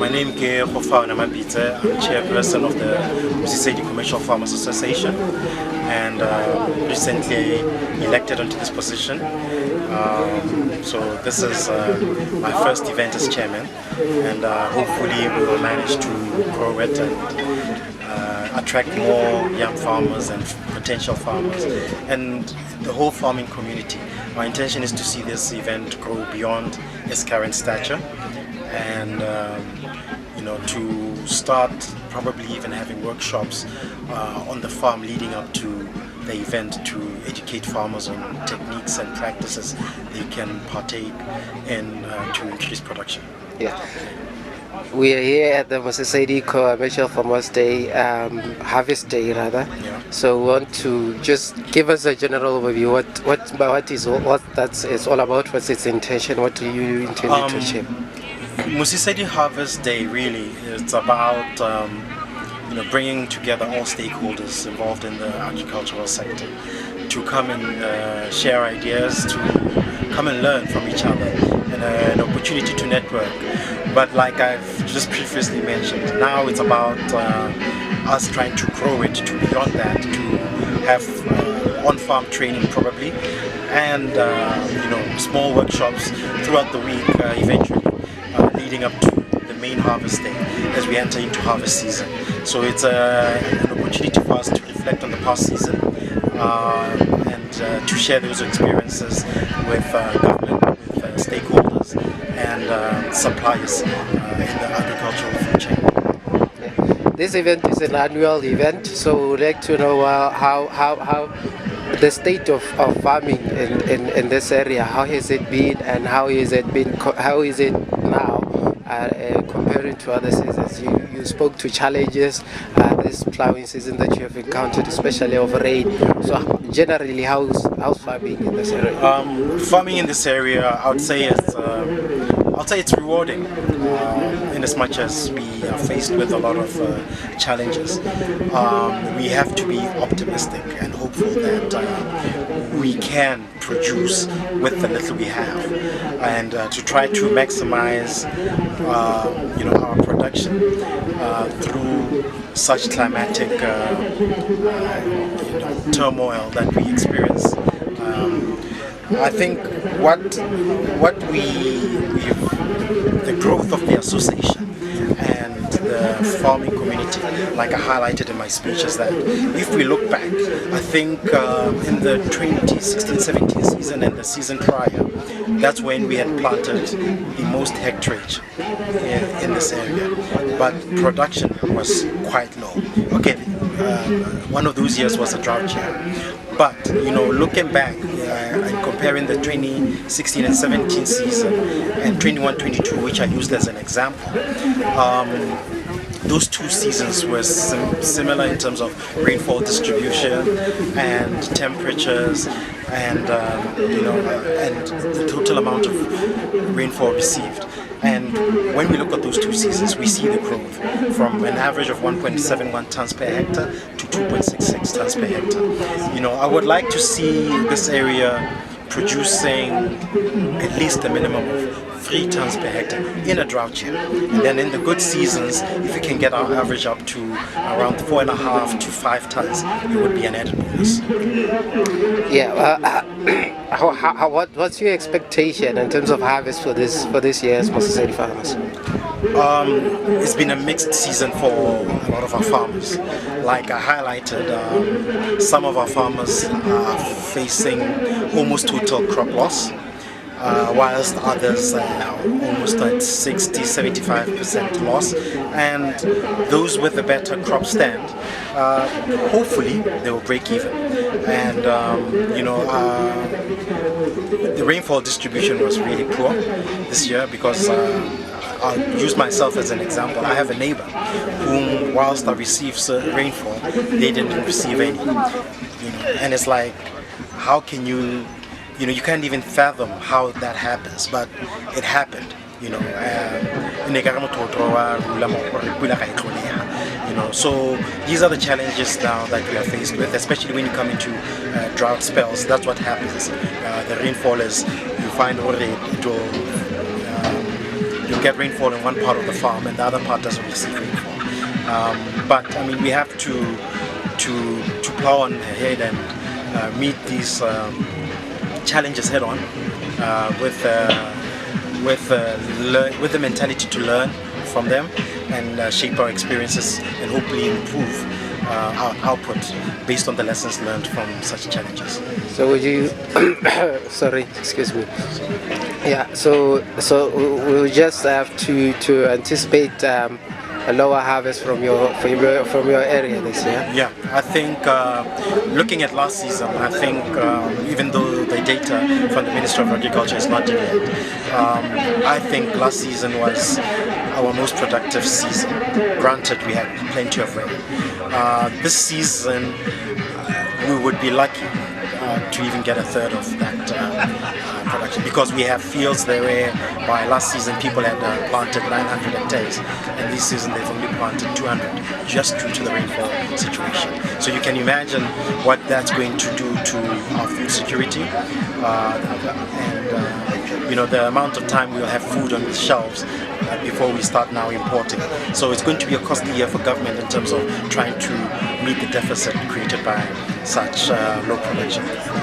My name is Namabite. I'm chairperson of the Mosisedi Commercial Farmers Association, and recently elected onto this position. So this is my first event as chairman, and hopefully we will manage to grow it and attract more young farmers and potential farmers and the whole farming community. My intention is to see this event grow beyond its current stature, and to start probably even having workshops on the farm leading up to the event to educate farmers on techniques and practices they can partake in to increase production. Yeah. We are here at the Mosisedi Commercial Farmers Day, Harvest Day rather. Yeah. So we want to just give us a general overview. What that is all about. What's its intention? What do you intend to achieve? Mosisedi Harvest Day really is about bringing together all stakeholders involved in the agricultural sector to come and share ideas, to come and learn from each other, and an opportunity to network. But like I've just previously mentioned, now it's about us trying to grow it to beyond that, to have on-farm training probably, and small workshops throughout the week eventually, leading up to the main harvest day as we enter into harvest season. So it's an opportunity for us to reflect on the past season and to share those experiences with government, with stakeholders and suppliers in the agricultural food chain. This event is an annual event, so we'd like to know how the state of farming in this area. How has it been, and how is it now comparing to other seasons? You spoke to challenges this plowing season that you have encountered, especially of rain. So generally, how's farming in this area? Farming in this area, I would say it's rewarding, in as much as we are faced with a lot of challenges. We have to be optimistic and hopeful that we can produce with the little we have, and to try to maximize our production through such climatic turmoil that we experience. I think the growth of the association and the farming community, like I highlighted in my speech, is that if we look back, I think in the 2016-17 season and the season prior, that's when we had planted the most hectareage in this area, but production was quite low. Okay, one of those years was a drought year. But looking back and comparing the 2016 and 17 season and 21-22, which I used as an example, those two seasons were similar in terms of rainfall distribution and temperatures and and the total amount of rainfall received. And when we look at those two seasons, we see the growth from an average of 1.71 tons per hectare to 2.66 tons per hectare. I would like to see this area producing at least a minimum of 3 tons per hectare in a drought year. And then in the good seasons, if we can get our average up to around 4.5 to 5 tons, it would be an added bonus. Yeah. What's your expectation in terms of harvest for this year's Mosisedi farmers? It's been a mixed season for a lot of our farmers. Like I highlighted, some of our farmers are facing almost total crop loss, whilst others are almost at 60-75% loss, and those with a better crop stand, hopefully they will break even. And the rainfall distribution was really poor this year because I'll use myself as an example. I have a neighbor whom, whilst I received rainfall, they didn't receive any. And it's like, how can you can't even fathom how that happens, but it happened. So these are the challenges now that we are faced with, especially when you come into drought spells. That's what happens. The rainfall is, you find already it will get rainfall in one part of the farm and the other part doesn't receive rainfall. But I mean, we have to plow on ahead and meet these challenges head on with the mentality to learn from them and shape our experiences and hopefully improve our output based on the lessons learned from such challenges. So would you, sorry, excuse me. Yeah, so we'll just have to anticipate a lower harvest from your area this year. Yeah, I think looking at last season, I think even though the data from the Ministry of Agriculture is not in yet, I think last season was our most productive season. Granted, we had plenty of rain. This season, we would be lucky to even get a third of that production, because we have fields there where by last season people had planted 900 hectares and this season they've only planted 200 just due to the rainfall situation. So you can imagine what that's going to do to our food security and you know, the amount of time we'll have food on the shelves before we start now importing. So it's going to be a costly year for government in terms of trying to meet the deficit created by such low production.